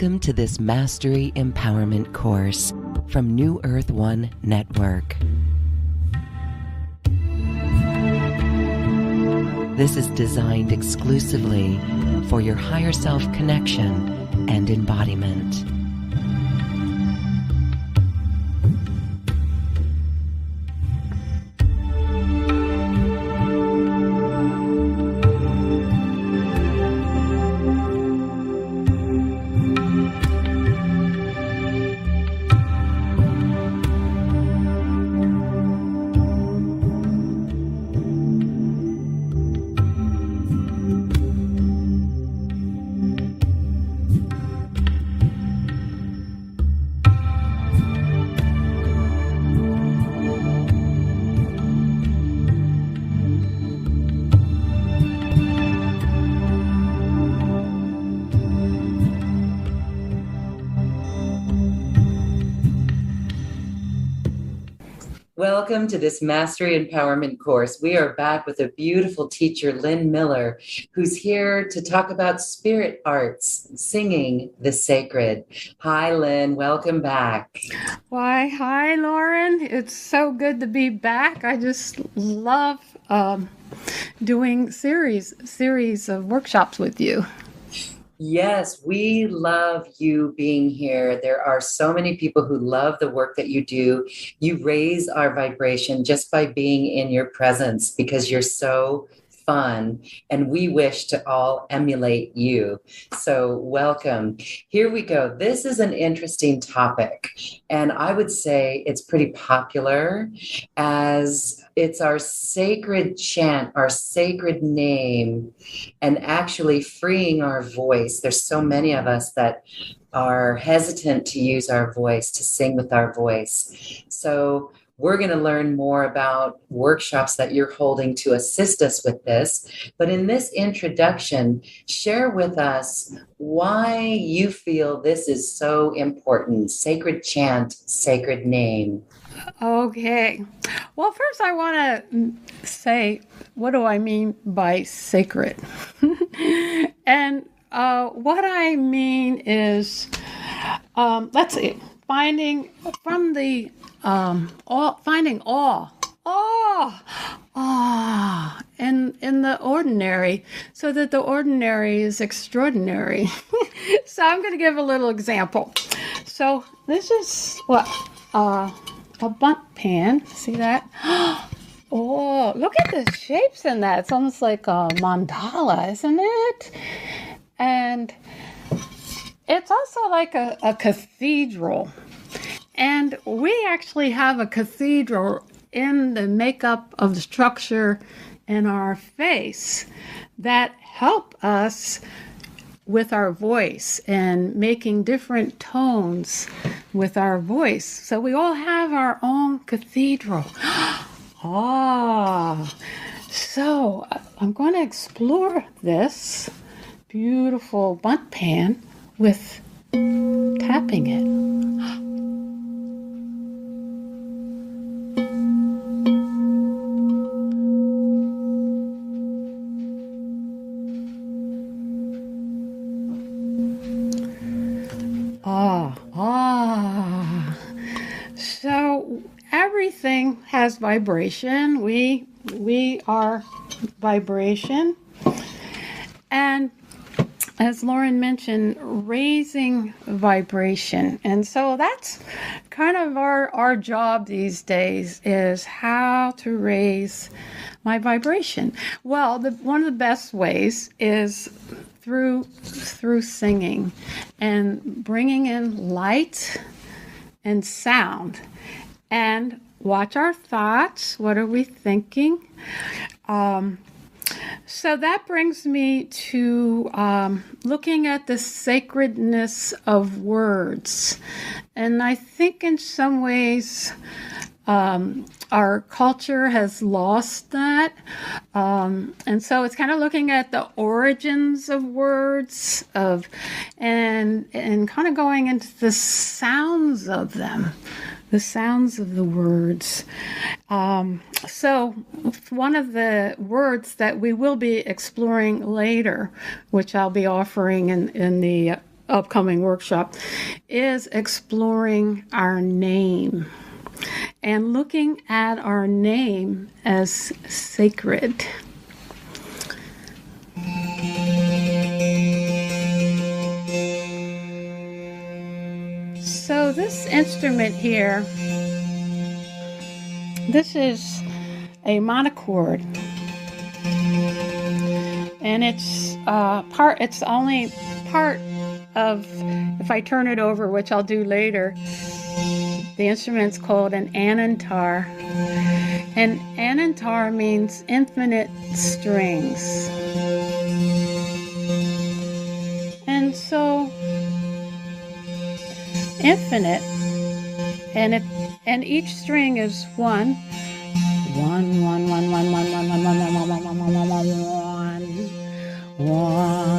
Welcome to this Mastery Empowerment course from New Earth One Network. This is designed exclusively for your higher self connection and embodiment. Welcome to this Mastery Empowerment course. We are back with a beautiful teacher, Lynn Miller, who's here to talk about spirit arts, singing the sacred. Hi, Lynn. Welcome back. Why, hi, Lauren. It's so good to be back. I just love doing series of workshops with you. Yes, we love you being here. There are so many people who love the work that you do. You raise our vibration just by being in your presence because you're so fun, and we wish to all emulate you. So welcome. Here we go. This is an interesting topic, and I would say it's pretty popular as it's our sacred chant, our sacred name, and actually freeing our voice. There's so many of us that are hesitant to use our voice, to sing with our voice. So we're going to learn more about workshops that you're holding to assist us with this. But in this introduction, share with us why you feel this is so important. Sacred chant, sacred name. Okay. Well, first I want to say, what do I mean by sacred? And what I mean is, let's see, finding awe in the ordinary, so that the ordinary is extraordinary. So I'm going to give a little example. So this is what a bunt pan. See that? Oh, look at the shapes in that. It's almost like a mandala, isn't it? And it's also like a cathedral. And we actually have a cathedral in the makeup of the structure in our face that help us with our voice and making different tones with our voice. So we all have our own cathedral. So I'm going to explore this beautiful bunt pan with tapping it. So everything has vibration. We are vibration. And as Lauren mentioned, raising vibration. And so that's kind of our job these days, is how to raise my vibration. Well, one of the best ways is through singing and bringing in light and sound, and watch our thoughts. What are we thinking? So that brings me to looking at the sacredness of words. And I think in some ways our culture has lost that. And so it's kind of looking at the origins of words and kind of going into the sounds of them. The sounds of the words. So one of the words that we will be exploring later, which I'll be offering in the upcoming workshop is exploring our name and looking at our name as sacred. So this instrument here, this is a monochord, and it's only part of, if I turn it over, which I'll do later, the instrument's called an anantar. And anantar means infinite strings. And so infinite, and each string is one, one, one, one, one, one, one, one, one, one, one, one, one, one, one, one.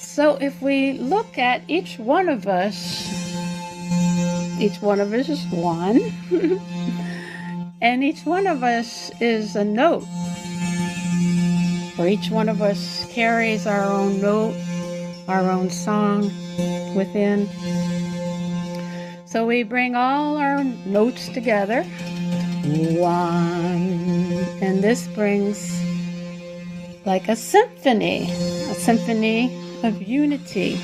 So if we look at each one of us is one, and each one of us is a note, or each one of us carries our own note, our own song within. So we bring all our notes together, one, and this brings like a symphony of unity.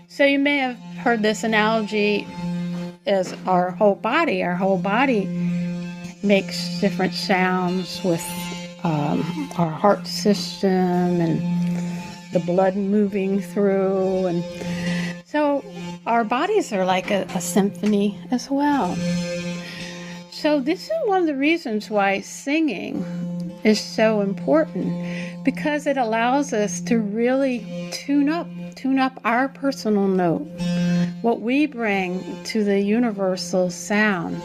So you may have heard this analogy as our whole body. Our whole body makes different sounds with our heart system and the blood moving through. And so our bodies are like a symphony as well. So this is one of the reasons why singing is so important, because it allows us to really tune up our personal note, what we bring to the universal sound.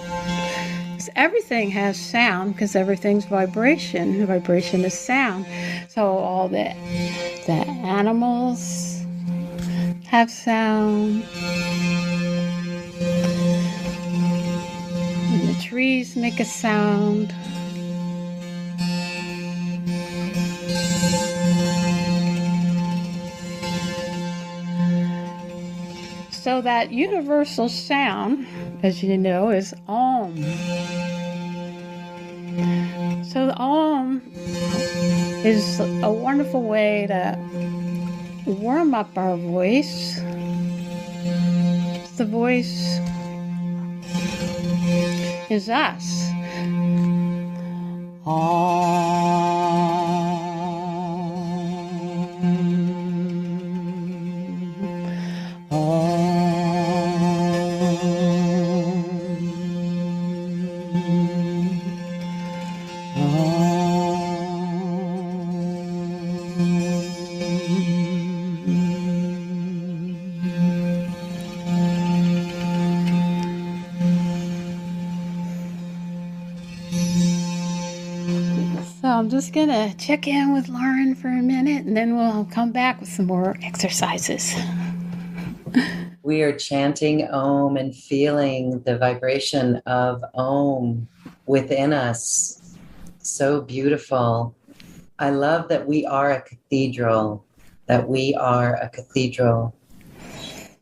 Because everything has sound, because everything's vibration. Vibration is sound. So all the animals have sound, and the trees make a sound. So that universal sound, as you know, is Om. So the Om is a wonderful way to warm up our voice. The voice is us. I'm just going to check in with Lauren for a minute, and then we'll come back with some more exercises. We are chanting Om and feeling the vibration of Om within us. So beautiful. I love that we are a cathedral,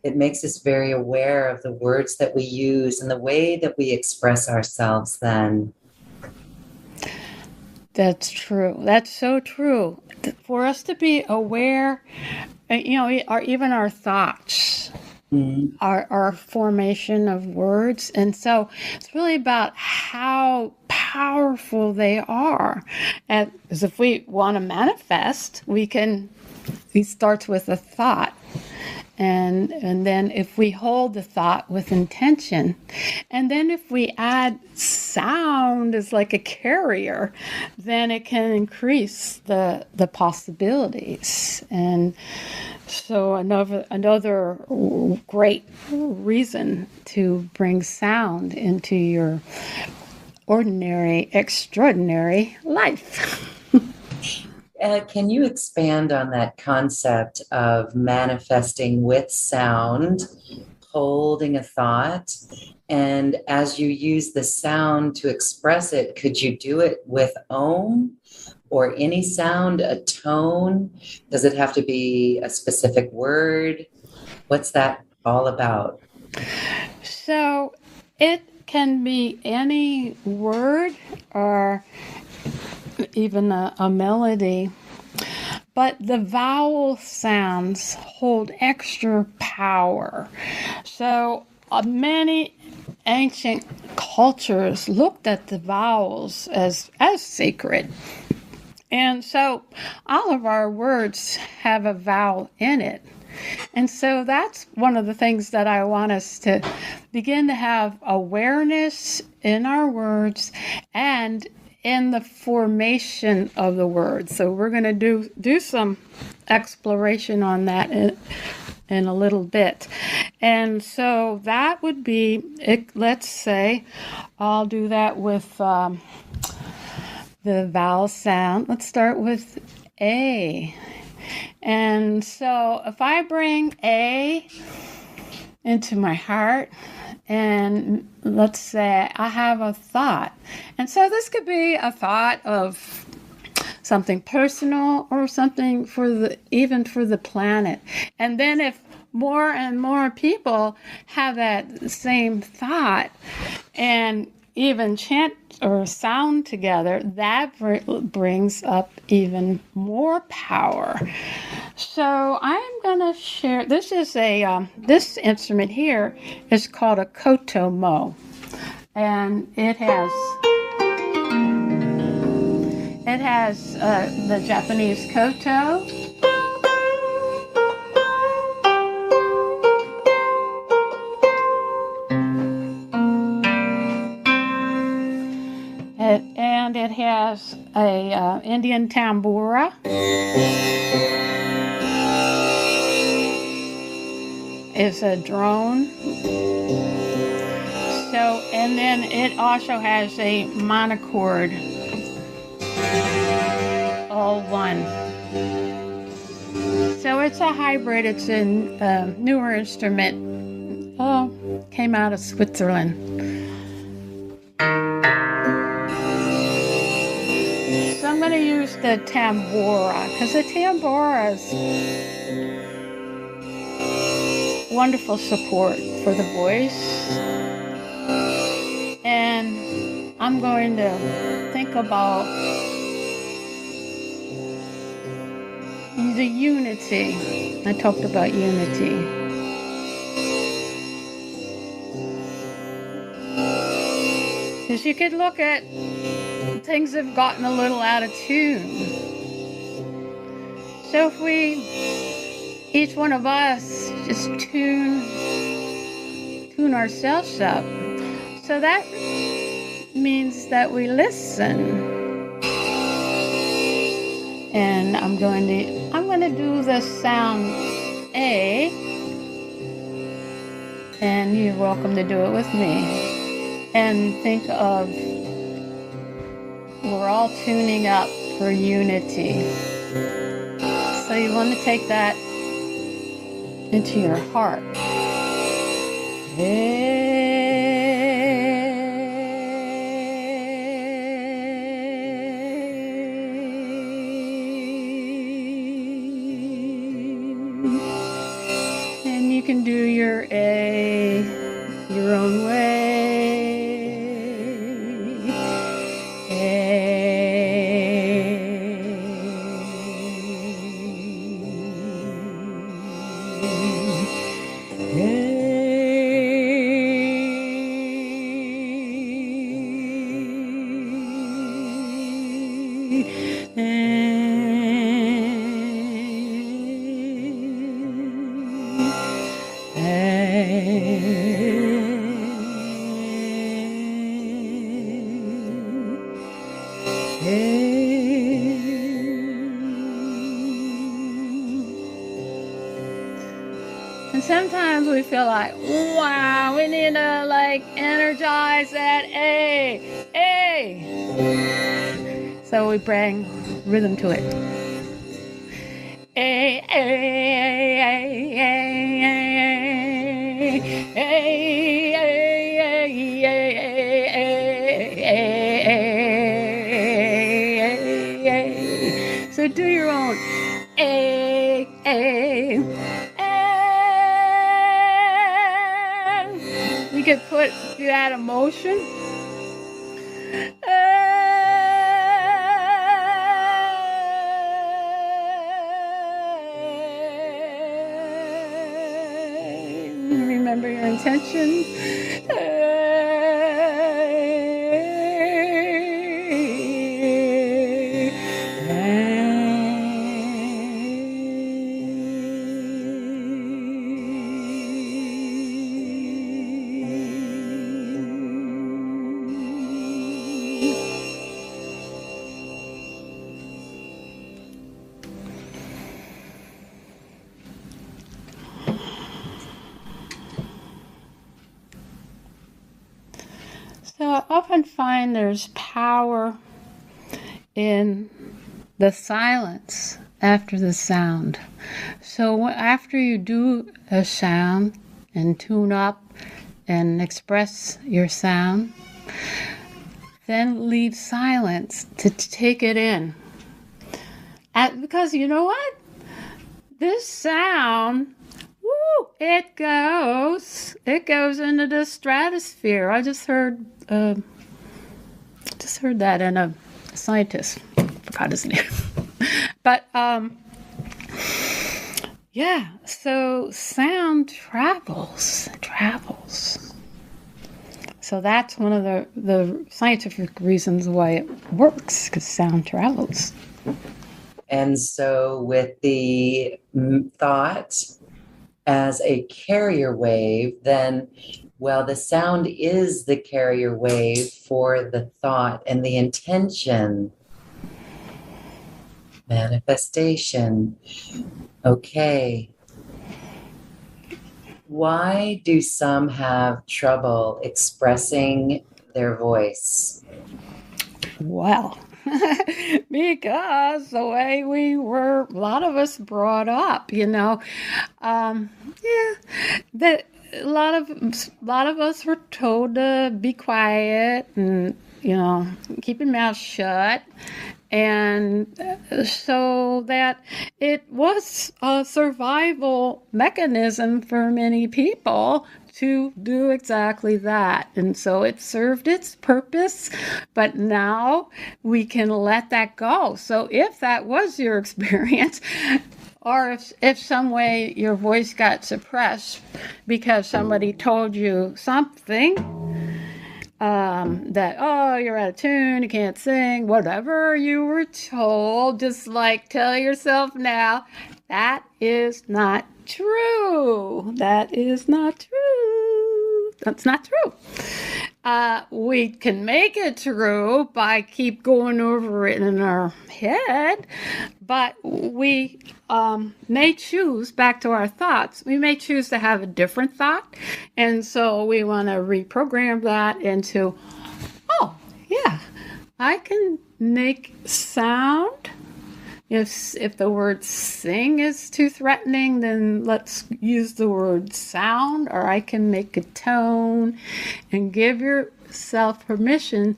It makes us very aware of the words that we use and the way that we express ourselves then. That's true. That's so true. For us to be aware, even our thoughts, our formation of words. And so it's really about how powerful they are. And because if we want to manifest, it starts with a thought. And then if we hold the thought with intention, and then if we add sound as like a carrier, then it can increase the possibilities. And so another great reason to bring sound into your ordinary, extraordinary life. Can you expand on that concept of manifesting with sound, holding a thought? And as you use the sound to express it, could you do it with Om or any sound, a tone? Does it have to be a specific word? What's that all about? So it can be any word or even a melody, but the vowel sounds hold extra power. So many ancient cultures looked at the vowels as sacred. And so all of our words have a vowel in it. And so that's one of the things that I want us to begin to have awareness in our words and in the formation of the words. So we're going to do some exploration on that in a little bit. And so that would be, let's say, I'll do that with the vowel sound. Let's start with A. And so if I bring A into my heart, and let's say I have a thought. And so this could be a thought of something personal or something even for the planet. And then if more and more people have that same thought and even chant or sound together, that brings up even more power. So I'm going to share, this is this instrument here is called a kotomo, and it has the Japanese koto, and it has a Indian tambura. Is a drone. So, and then it also has a monochord, all one. So it's a hybrid. It's a newer instrument. Came out of Switzerland. So I'm going to use the tambura because the tambura is wonderful support for the voice. And I'm going to think about the unity. I talked about unity. Because you could look at things have gotten a little out of tune. So if each one of us just tune ourselves up. So that means that we listen. And I'm going to do the sound A, and you're welcome to do it with me. And think of we're all tuning up for unity. So you want to take that into your heart. And you can do your A your own way. And sometimes we feel like, wow, we need to energize that A. So we bring rhythm to it. So do your own a a a. You could do that emotion. Remember your intention. So I often find there's power in the silence after the sound. So after you do a sound and tune up and express your sound, then leave silence to take it in. Because you know what? This sound, it goes into the stratosphere. I just heard that in a scientist, forgot his name. But yeah, so sound travels. So that's one of the scientific reasons why it works, because sound travels. And so with the thought as a carrier wave, then, well, the sound is the carrier wave for the thought and the intention. Manifestation. Okay. Why do some have trouble expressing their voice? Well, because the way a lot of us brought up, that a lot of us were told to be quiet and, keep your mouth shut. And so that it was a survival mechanism for many people to do exactly that. And so it served its purpose, but now we can let that go. So if that was your experience, or if some way your voice got suppressed because somebody told you something, that, you're out of tune, you can't sing, whatever you were told, just tell yourself now, that is not true. That is not true. That's not true. We can make it true by keep going over it in our head, but we may choose, back to our thoughts, we may choose to have a different thought, and so we want to reprogram that into, I can make sound. If the word sing is too threatening, then let's use the word sound, or I can make a tone, and give yourself permission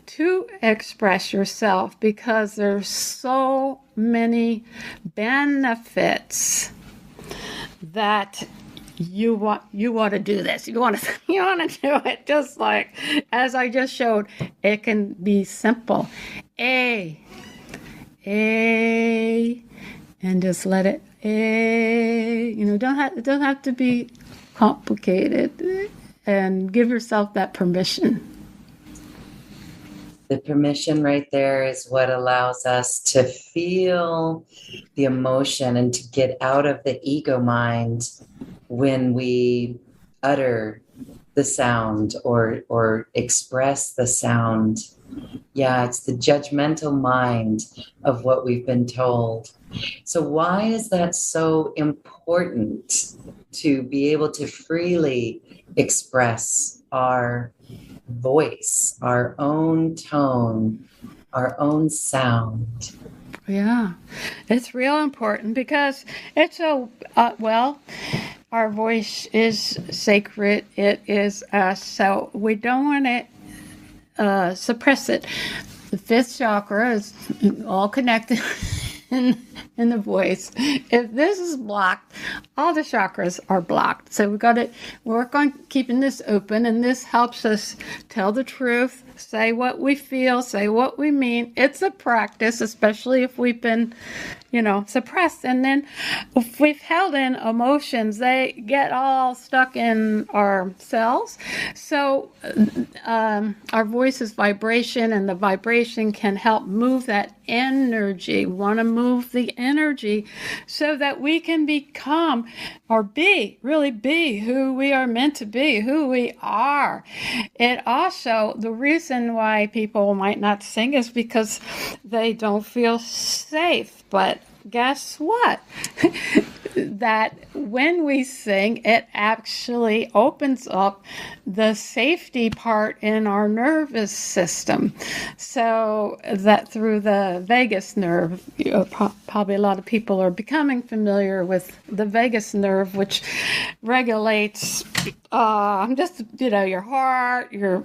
to express yourself, because there's so many benefits that you want to do this. You want to do it, just like as I just showed. It can be simple. And just let it, it doesn't have to be complicated, and give yourself that permission. The permission right there is what allows us to feel the emotion and to get out of the ego mind when we utter the sound or express the sound. Yeah, it's the judgmental mind of what we've been told. So why is that so important, to be able to freely express our voice, our own tone, our own sound? Yeah, it's real important because it's our voice is sacred. It is us, so we don't want to suppress it. The fifth chakra is all connected in the voice. If this is blocked, all the chakras are blocked. So we've got to work on keeping this open, and this helps us tell the truth, say what we feel, say what we mean. It's a practice, especially if we've been, suppressed. And then if we've held in emotions, they get all stuck in our cells. So our voice is vibration, and the vibration can help move that energy. We want to move the energy so that we can become or really be who we are meant to be, who we are. It also, the reason why people might not sing is because they don't feel safe. But guess what? That when we sing, it actually opens up the safety part in our nervous system. So that through the vagus nerve, probably a lot of people are becoming familiar with the vagus nerve, which regulates your heart, your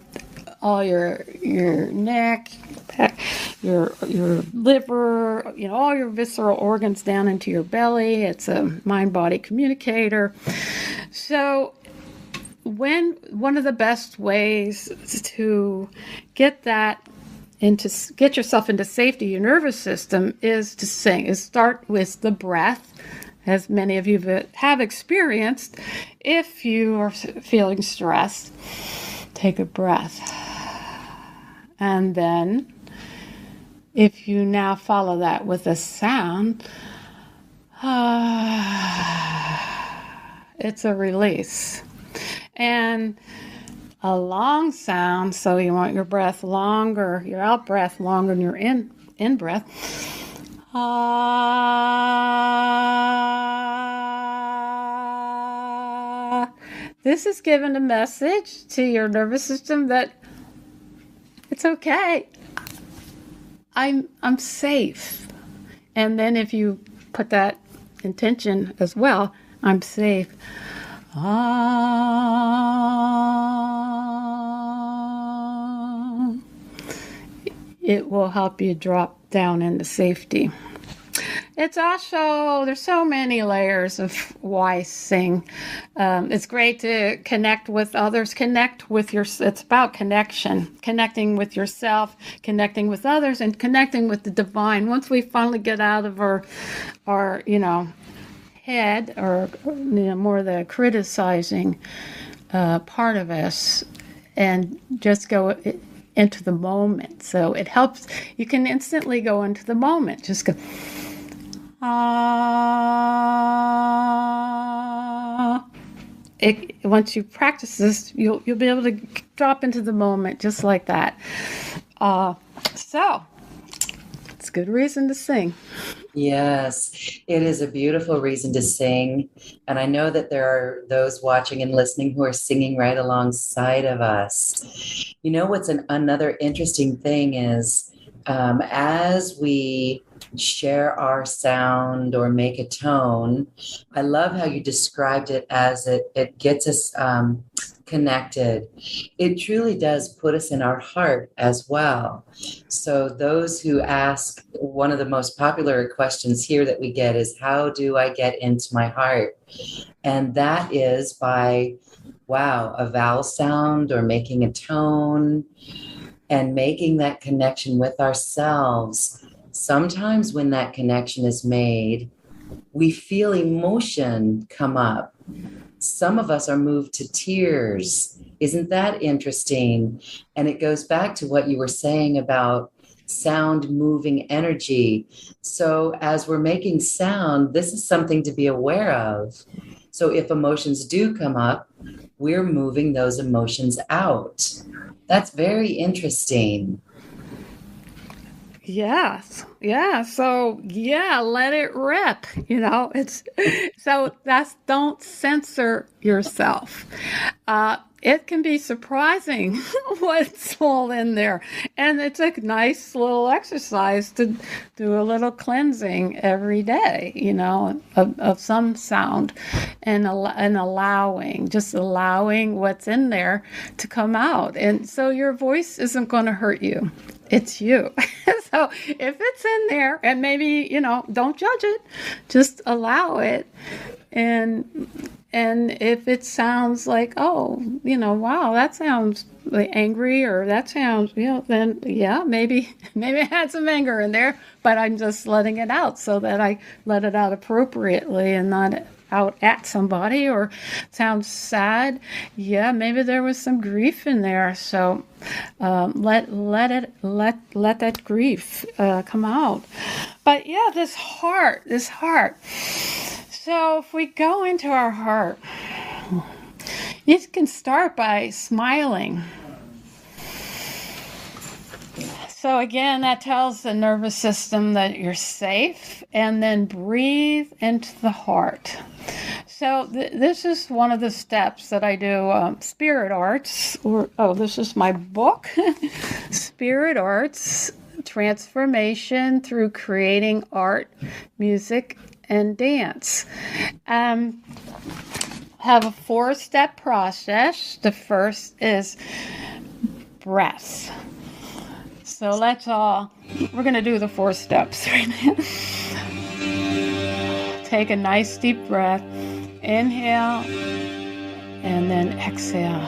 neck, your liver, all your visceral organs down into your belly. It's a mind-body communicator. So one of the best ways to get yourself into safety, your nervous system, is to sing, is start with the breath, as many of you have experienced. If you are feeling stressed, take a breath. And then, if you now follow that with a sound, it's a release. And a long sound, so you want your breath longer, your out breath longer than your in breath. This is giving a message to your nervous system that it's okay. I'm safe. And then if you put that intention as well, I'm safe. It will help you drop down into safety. It's also, there's so many layers of why sing. It's great to connect with others, it's about connection, connecting with yourself, connecting with others, and connecting with the divine. Once we finally get out of our head, or more the criticizing part of us, and just go into the moment. So it helps, you can instantly go into the moment. Just go, once you practice this, you'll be able to drop into the moment just like that. So it's a good reason to sing. Yes, it is a beautiful reason to sing. And I know that there are those watching and listening who are singing right alongside of us. What's another interesting thing is, as we share our sound or make a tone, I love how you described it as it gets us connected. It truly does put us in our heart as well. So those who ask, one of the most popular questions here that we get is, how do I get into my heart? And that is by, a vowel sound or making a tone and making that connection with ourselves. Sometimes when that connection is made, we feel emotion come up. Some of us are moved to tears. Isn't that interesting? And it goes back to what you were saying about sound moving energy. So as we're making sound, this is something to be aware of. So if emotions do come up, we're moving those emotions out. That's very interesting. Yes. Yeah. So yeah, let it rip. It's so don't censor yourself. It can be surprising what's all in there. And it's a nice little exercise to do a little cleansing every day, of some sound and just allowing what's in there to come out. And so your voice isn't going to hurt you. It's you. So if it's in there, and maybe, don't judge it, just allow it. And if it sounds like, oh, wow, that sounds like angry, or that sounds, then yeah, maybe I had some anger in there, but I'm just letting it out so that I let it out appropriately and not out at somebody, or sounds sad. Yeah, maybe there was some grief in there. So let that grief come out. But yeah, this heart. So if we go into our heart, you can start by smiling. So again, that tells the nervous system that you're safe, and then breathe into the heart. So this is one of the steps that I do, SpiritArts, this is my book, SpiritArts, Transformation Through Creating Art, Music, and Dance. Have a 4-step process. The first is breath. So we're going to do the 4 steps right now. Take a nice deep breath. Inhale, and then exhale.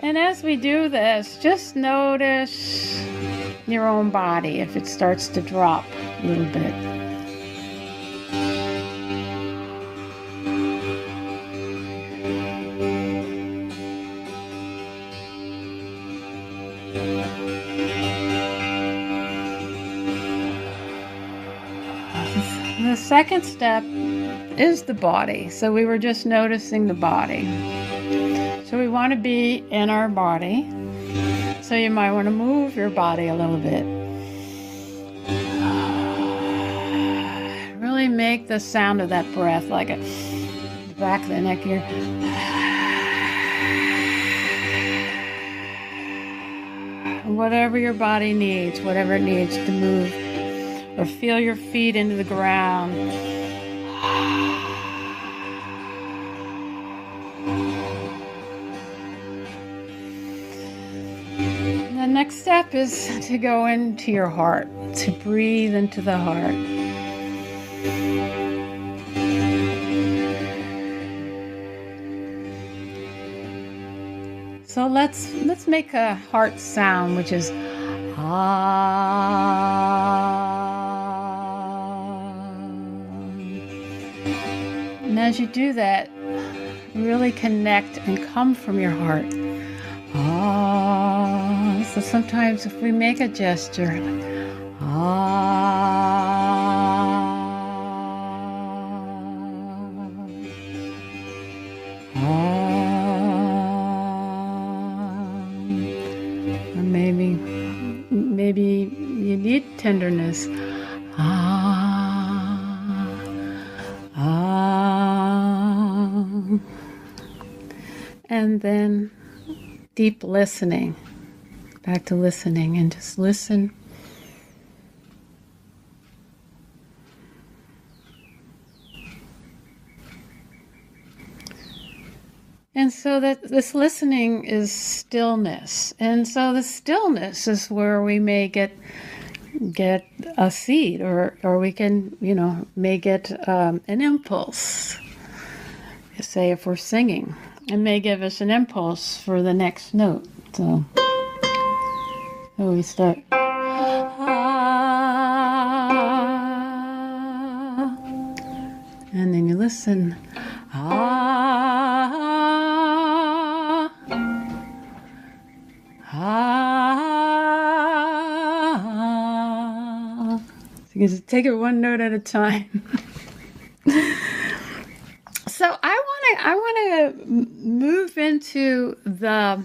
And as we do this, just notice your own body if it starts to drop a little bit. The second step is the body. So we were just noticing the body. So we want to be in our body. So you might want to move your body a little bit. Really make the sound of that breath like a back of the neck here. Whatever your body needs, whatever it needs to move, or feel your feet into the ground. The next step is to go into your heart, to breathe into the heart. So let's make a heart sound, which is And as you do that, really connect and come from your heart. So sometimes if we make a gesture, or maybe you need tenderness. And then deep listening, back to listening, and just listen. And so that this listening is stillness. And so the stillness is where we may get a seed, or we can, may get an impulse. Say if we're singing, it may give us an impulse for the next note. So we start. And then you listen. So you just take it one note at a time. So I want to move into the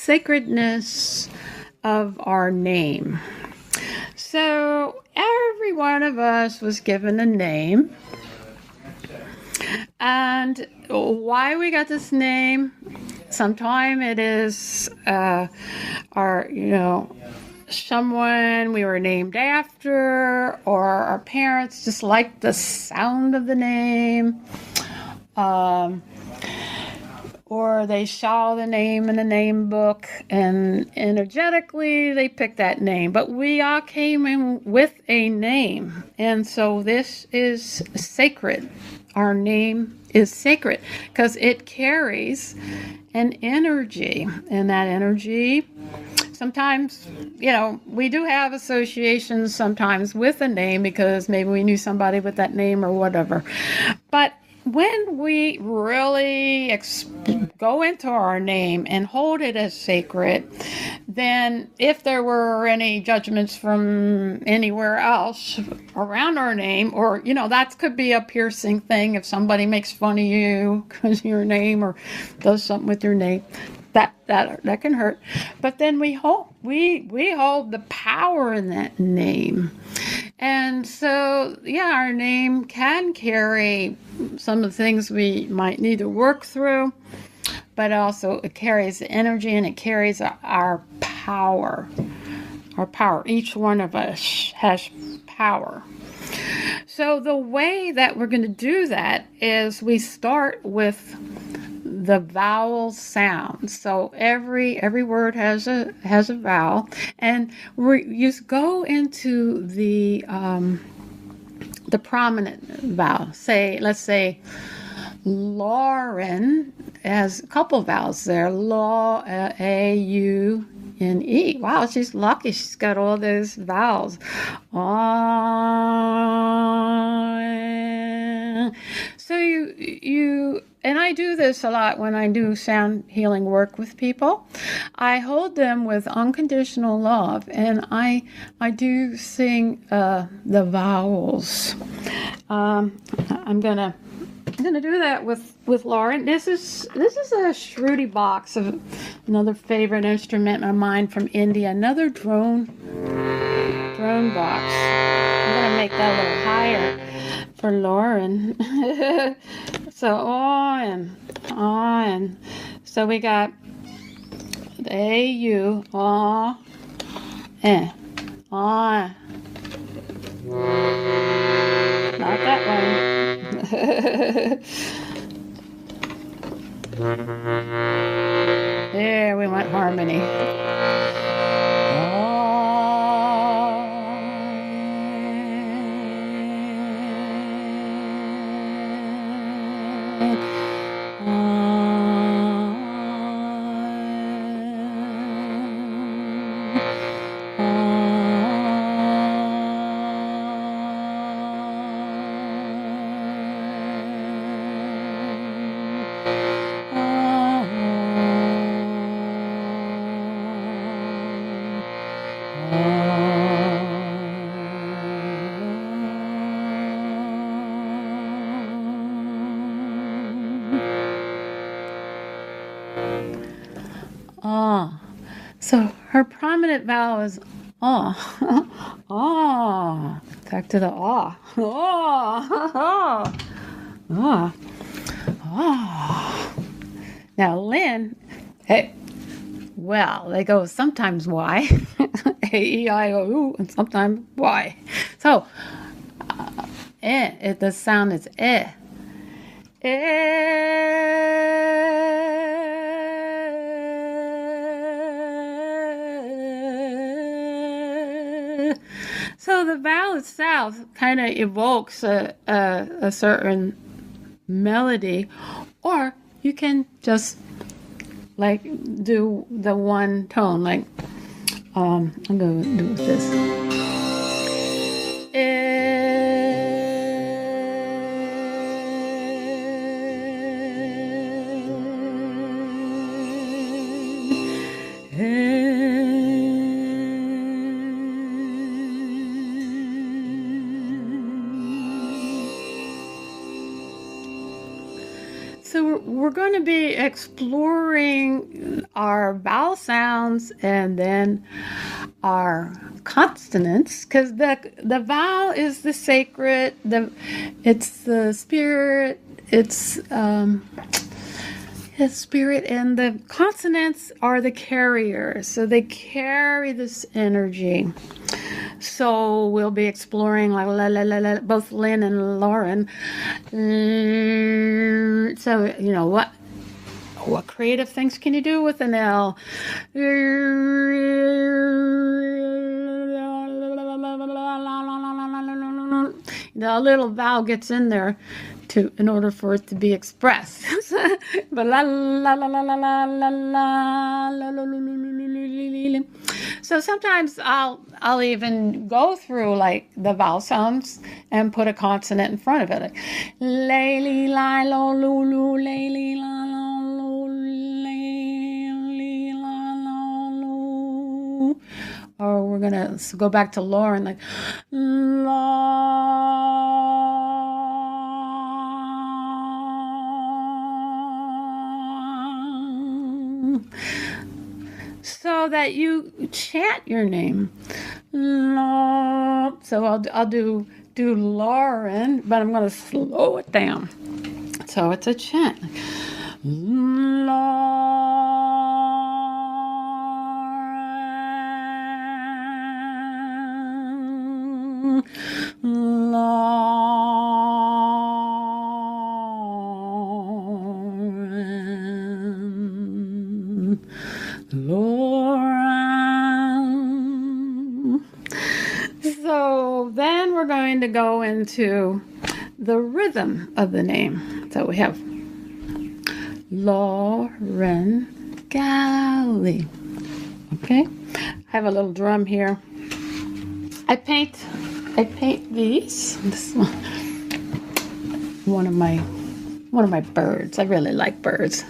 sacredness of our name. So every one of us was given a name. And why we got this name, sometime it is our, someone we were named after, or our parents just liked the sound of the name. Or they saw the name in the name book and energetically they picked that name. But we all came in with a name. And so this is sacred. Our name is sacred because it carries an energy. And that energy, sometimes, we do have associations sometimes with a name because maybe we knew somebody with that name or whatever. But when we really go into our name and hold it as sacred, then if there were any judgments from anywhere else around our name, or, that could be a piercing thing if somebody makes fun of you because of your name or does something with your name. That can hurt. But then we hold the power in that name. And so, our name can carry some of the things we might need to work through, but also it carries the energy and it carries our power. Our power. Each one of us has power. So the way that we're going to do that is we start with the vowel sound. So every word has a vowel, and you go into the prominent vowel. Let's say Lauren has a couple vowels there. A-U-N-E. Wow, she's lucky. She's got all those vowels. So you and I do this a lot when I do sound healing work with people. I hold them with unconditional love, and I do sing the vowels. I'm gonna do that with Lauren. This is a Shruti box of another favorite instrument of mine from India. Another drone box. I'm gonna make that a little higher for Lauren. So on. So we got the A-U, ah, eh, ah. Not that one. There, we want harmony. So her prominent vowel is ah. Ah. Back to the ah. Ah. Ah. Ah. Now Lynn, hey, well, they go sometimes Y, A-E-I-O-U, and sometimes Y. So, the sound is eh. So the vowel itself kind of evokes a certain melody, or you can just like do the one tone, like I'm going to do this. So we're going to be exploring our vowel sounds and then our consonants, because the vowel is the sacred, it's the spirit, it's spirit, and the consonants are the carriers, so they carry this energy. So we'll be exploring like both Lynn and Lauren. So what creative things can you do with an L? The little vowel gets in there in order for it to be expressed. But la la la la la la la la la. So sometimes I'll even go through like the vowel sounds and put a consonant in front of it, like lay li la lo lu lu lay li la lo lu lay li la lo lu. Or we're gonna go back to Lauren, like la. So that you chant your name. So I'll do Lauren, but I'm going to slow it down. So it's a chant. Lauren, Lauren. So then we're going to go into the rhythm of the name. So we have Lauren Galley. Okay, I have a little drum here. I paint these. This is one of my birds. I really like birds.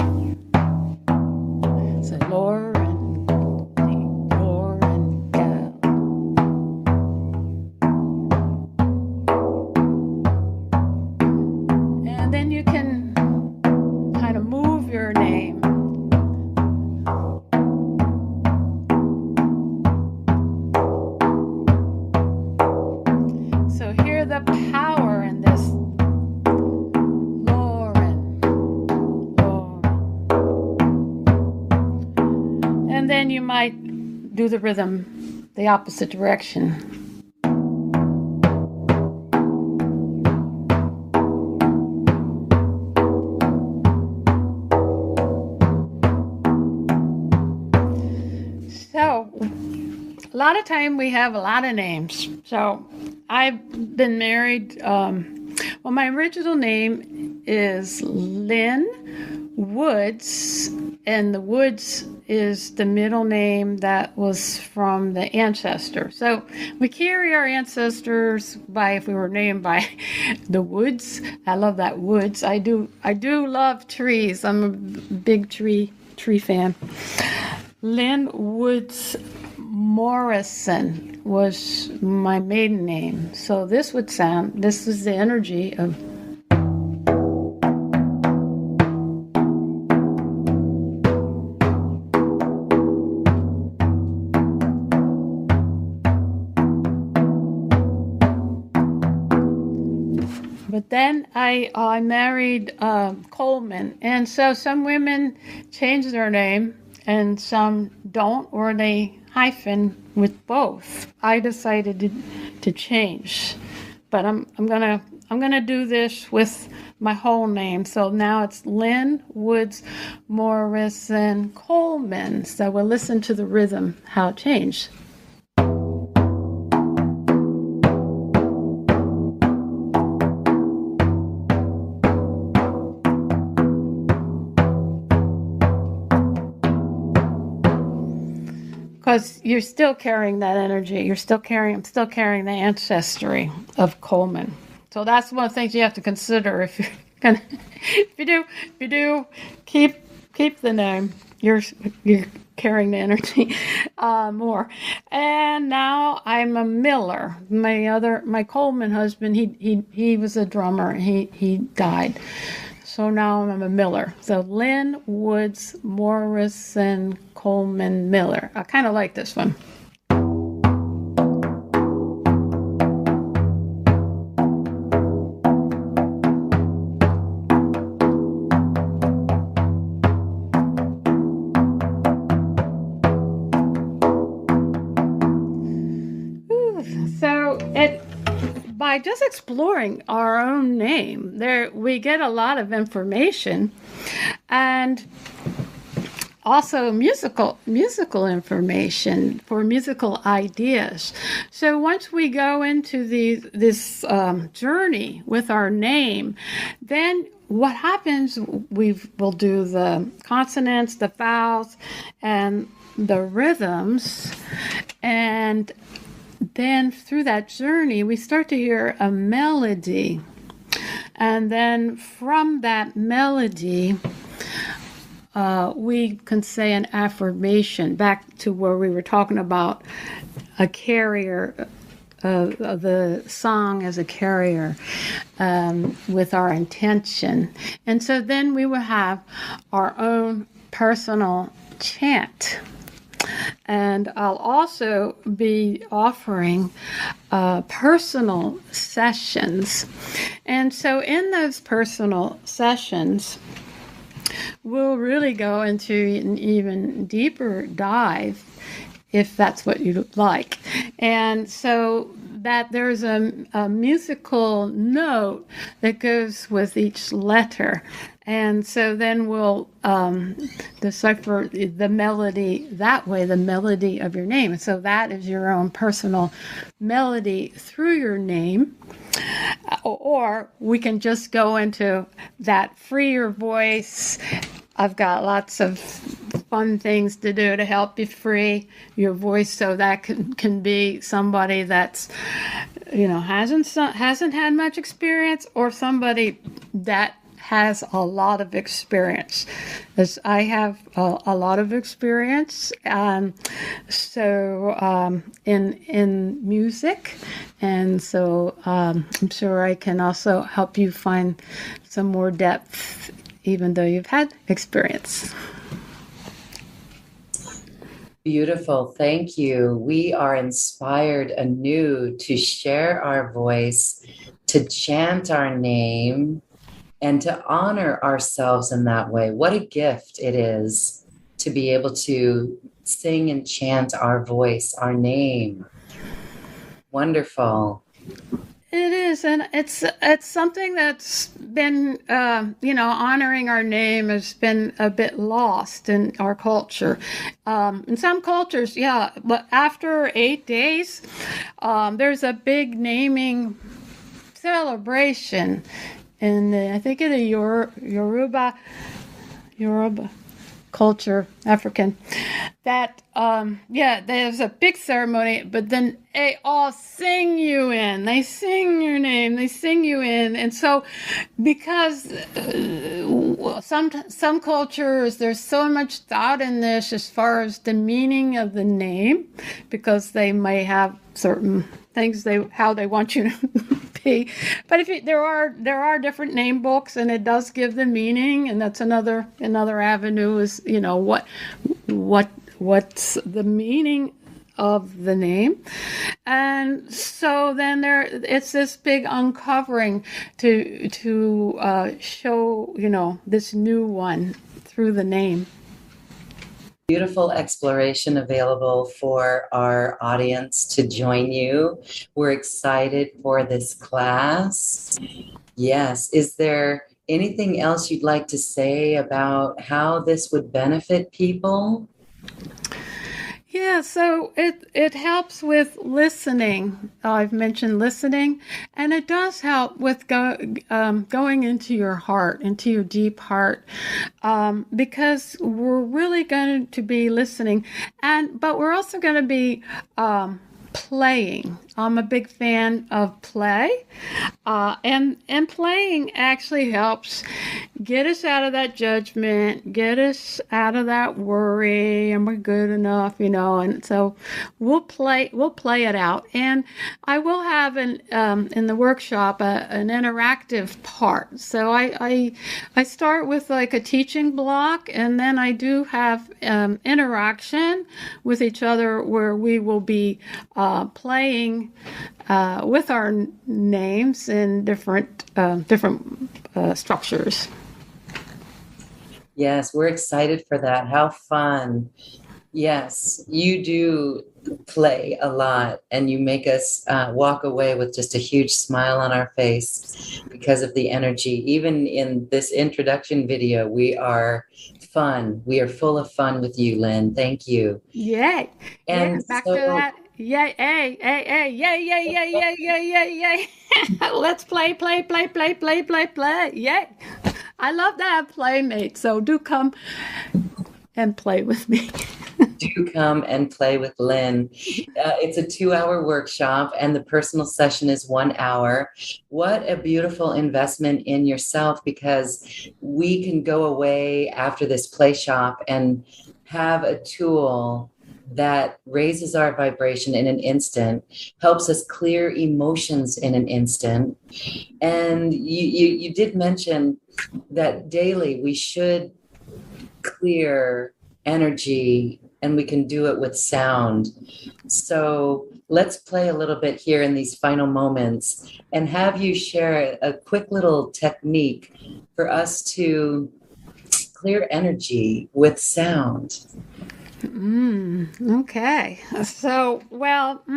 So Lauren Galley. And then you can kind of move your name. So hear the power in this. Lauren. And then you might do the rhythm the opposite direction. So, a lot of time we have a lot of names. So, I've been married. My original name is Lynn Woods, and the Woods is the middle name that was from the ancestor. So we carry our ancestors if we were named by the Woods. I love that Woods. I do love trees. I'm a big tree fan. Lynn Woods Morrison was my maiden name. So this is the energy of But then I married Coleman, and so some women change their name and some don't, or they hyphen with both. I decided to change, but I'm gonna do this with my whole name. So now it's Lynn Woods Morrison Coleman. So we'll listen to the rhythm, how it changed. Because you're still carrying that energy. I'm still carrying the ancestry of Coleman. So that's one of the things you have to consider if you're gonna, if you do, keep the name. You're carrying the energy more. And now I'm a Miller. My Coleman husband, he was a drummer. He died. So now I'm a Miller. So Lynn Woods Morrison Coleman Miller. I kind of like this one. So by just exploring our own name, there we get a lot of information, and also musical information for musical ideas. So once we go into this journey with our name, then what happens? We'll do the consonants, the vowels, and the rhythms, and then through that journey, we start to hear a melody. And then from that melody, we can say an affirmation, back to where we were talking about a carrier, the song as a carrier, with our intention. And so then we will have our own personal chant. And I'll also be offering personal sessions. And so in those personal sessions, we'll really go into an even deeper dive, if that's what you like. And so that there's a musical note that goes with each letter. And so then we'll decipher the melody that way, the melody of your name. So that is your own personal melody through your name. Or we can just go into that free your voice. I've got lots of fun things to do to help you free your voice. So that can be somebody that's, hasn't had much experience, or somebody that has a lot of experience. As I have a lot of experience, in music, and so I'm sure I can also help you find some more depth, even though you've had experience. Beautiful. Thank you. We are inspired anew to share our voice, to chant our name, and to honor ourselves in that way. What a gift it is to be able to sing and chant our voice, our name. Wonderful. It is, and it's something that's been, honoring our name has been a bit lost in our culture. In some cultures, yeah, but after 8 days, there's a big naming celebration in I think in the Yoruba culture, African, that there's a big ceremony, but then they all sing you in. They sing your name. They sing you in, and so because some cultures, there's so much thought in this as far as the meaning of the name, because they may have certain things how they want you to be. But there are different name books, and it does give the meaning, and that's another avenue is what's the meaning of the name. And so then it's this big uncovering to show this new one through the name. Beautiful exploration available for our audience to join you. We're excited for this class. Yes. Is there anything else you'd like to say about how this would benefit people? Yeah, so it helps with listening. I've mentioned listening, and it does help with going into your heart, into your deep heart, because we're really going to be listening, but we're also going to be playing. I'm a big fan of play, and playing actually helps get us out of that judgment, get us out of that worry, and we're good enough, And so we'll play it out, and I will have in the workshop an interactive part. So I start with like a teaching block, and then I do have interaction with each other where we will be playing with our names in different structures. Yes, we're excited for that. How fun. Yes, you do play a lot, and you make us walk away with just a huge smile on our face because of the energy. Even in this introduction video, we are fun. We are full of fun with you, Lynn. Thank you. Yay. And Back to so, that. Yay, yay, yay, yay, yay, yay, yay, yay, yay, yay. Let's play. Yay. I love to have playmates, so do come and play with me. do come and play with Lynn. It's a 2-hour workshop, and the personal session is 1 hour. What a beautiful investment in yourself, because we can go away after this play shop and have a tool that raises our vibration in an instant, helps us clear emotions in an instant. And you did mention that daily we should clear energy, and we can do it with sound. So let's play a little bit here in these final moments and have you share a quick little technique for us to clear energy with sound. Okay. So, well, the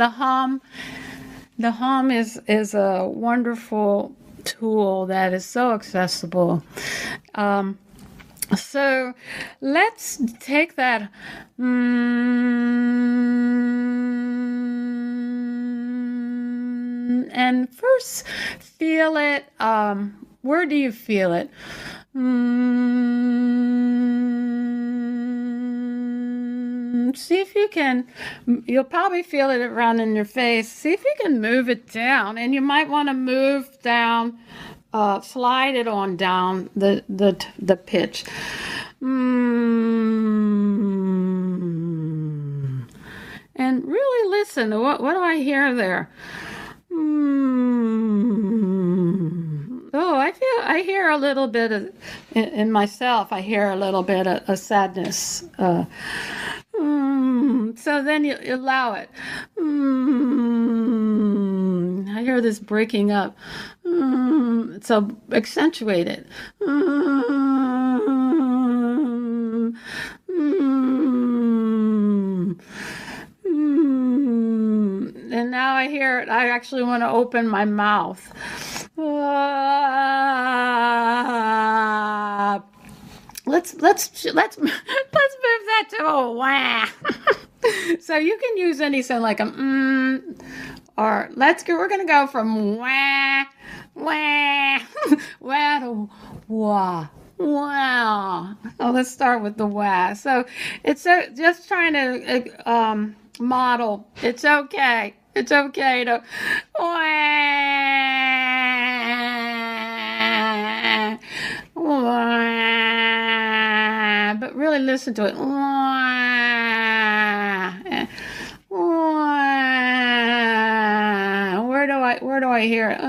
hum is a wonderful tool that is so accessible. So let's take that and first feel it. Where do you feel it? See if you can, you'll probably feel it around in your face. See if you can move it down, and you might want to move down, slide it on down the pitch. And really listen to what do I hear there? Oh, I hear a little bit of, in myself, I hear a little bit of sadness. So then you allow it. I hear this breaking up. So accentuate it. And now I hear it. I actually want to open my mouth. Let's move that to a wah. So you can use any sound like a or we're gonna go from wah wah wah to wah. Wow. Oh, let's start with the wah. So it's just trying to model. It's okay. It's okay to wah, wah, but really listen to it. Wah, wah. Where do I hear it?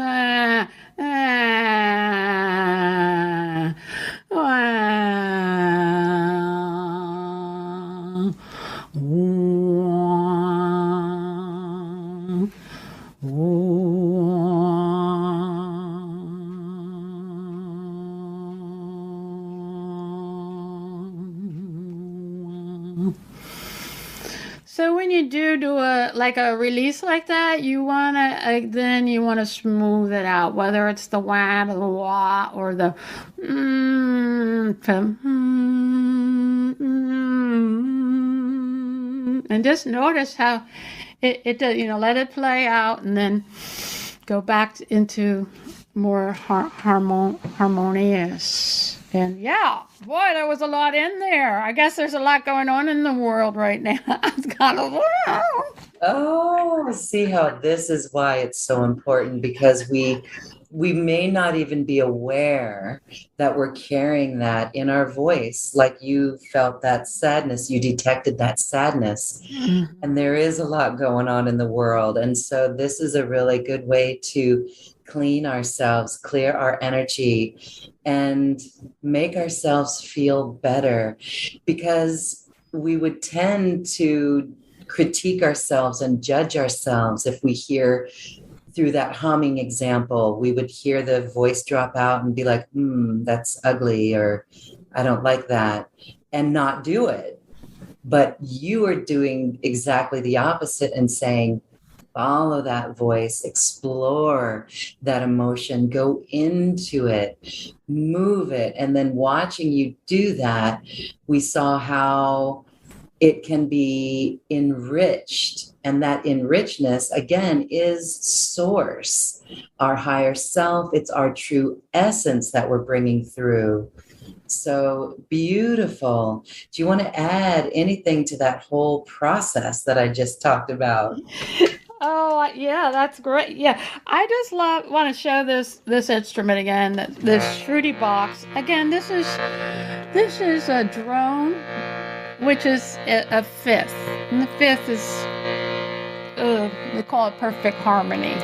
So when you do a release like that, you wanna smooth it out, whether it's the wah or the wah or the and just notice how it does. Let it play out, and then go back into more harmonious. And yeah, boy, there was a lot in there. I guess there's a lot going on in the world right now. It's kind of, Oh, see how this is why it's so important, because we may not even be aware that we're carrying that in our voice. Like you felt that sadness, you detected that sadness, and there is a lot going on in the world. And so this is a really good way to clean ourselves, clear our energy, and make ourselves feel better, because we would tend to critique ourselves and judge ourselves. If we hear through that humming example, we would hear the voice drop out and be like, that's ugly, or I don't like that, and not do it. But you are doing exactly the opposite and saying, follow that voice, explore that emotion, go into it, move it. And then watching you do that, we saw how it can be enriched. And that enrichedness, again, is source, our higher self. It's our true essence that we're bringing through. So beautiful. Do you want to add anything to that whole process that I just talked about? oh yeah, that's great. Yeah, I just want to show this instrument again. This Shruti box. Again, this is a drone, which is a fifth, and the fifth is they call it perfect harmony.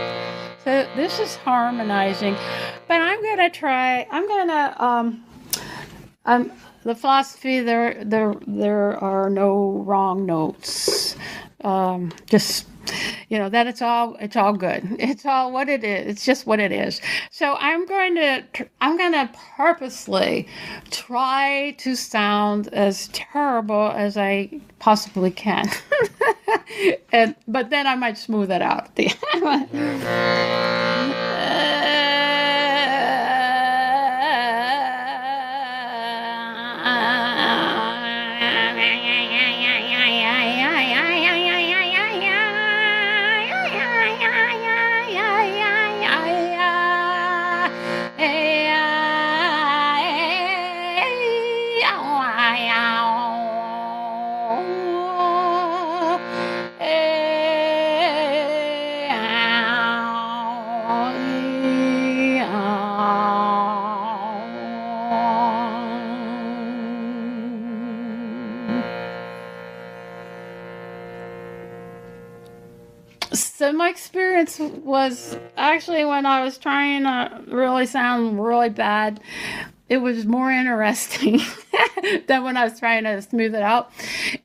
So this is harmonizing, but I'm gonna try. The philosophy there are no wrong notes. Just that it's all good. It's all what it is. It's just what it is. So I'm going to purposely try to sound as terrible as I possibly can, but then I might smooth it out at the end. So my experience was actually when I was trying to really sound really bad, it was more interesting than when I was trying to smooth it out.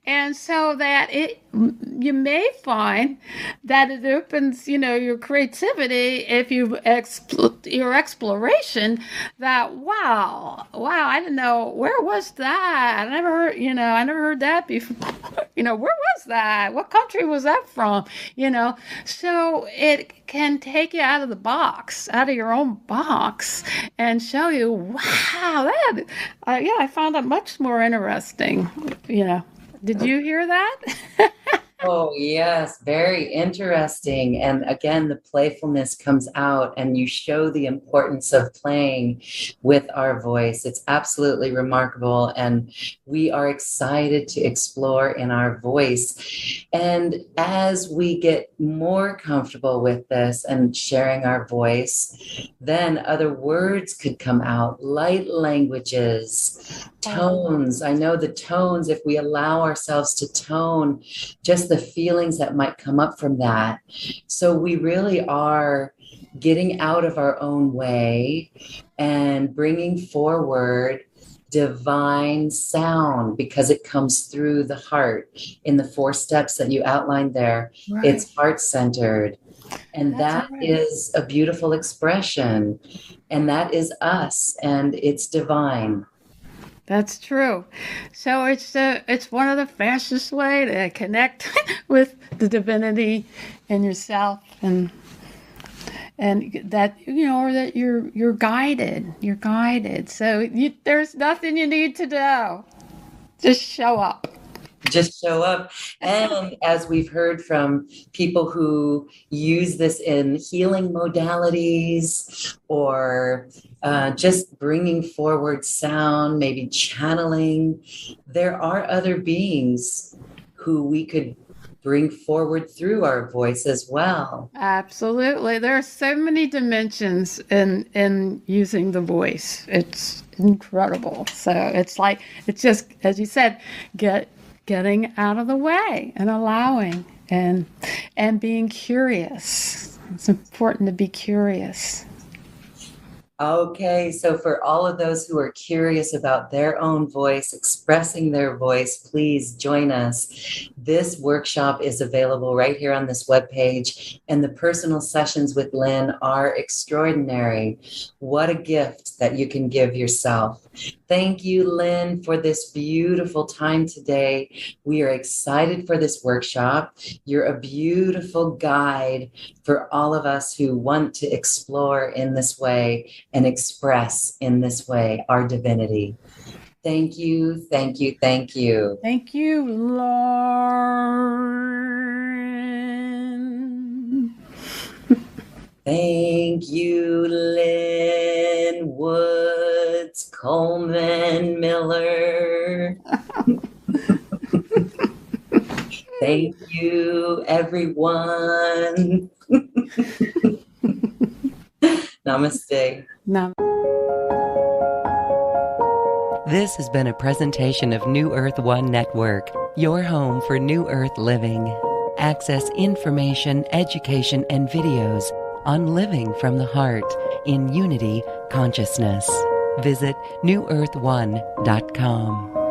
And so that you may find that it opens, your creativity if your exploration that, wow, I didn't know, where was that? I never heard that before. Where was that? What country was that from? So it can take you out of the box, out of your own box, and show you, wow, I found that much more interesting. Did you hear that? Oh, yes, very interesting. And again, the playfulness comes out, and you show the importance of playing with our voice. It's absolutely remarkable. And we are excited to explore in our voice. And as we get more comfortable with this and sharing our voice, then other words could come out, light languages, tones. I know the tones, if we allow ourselves to tone, just the feelings that might come up from that. So we really are getting out of our own way and bringing forward divine sound, because it comes through the heart in the 4 steps that you outlined there. Right. It's heart-centered. And that is a beautiful expression. And that is us, and it's divine. That's true. So it's one of the fastest way to connect with the divinity and yourself, and that or that you're guided. You're guided. So there's nothing you need to do. Just show up. Just show up. And as we've heard from people who use this in healing modalities or just bringing forward sound, maybe channeling. There are other beings who we could bring forward through our voice as well. Absolutely. There are so many dimensions in using the voice. It's incredible. So it's just, as you said, getting out of the way and allowing and being curious. It's important to be curious. Okay, so for all of those who are curious about their own voice, expressing their voice, please join us. This workshop is available right here on this webpage, and the personal sessions with Lynn are extraordinary. What a gift that you can give yourself. Thank you, Lynn, for this beautiful time today. We are excited for this workshop. You're a beautiful guide for all of us who want to explore in this way and express in this way our divinity. Thank you, thank you, thank you. Thank you, Lauren. Thank you, Lynn Woods, Coleman, Miller. Thank you, everyone. Namaste. This has been a presentation of New Earth One Network, your home for New Earth living. Access information, education, and videos on living from the heart in unity consciousness. Visit newearth1.com.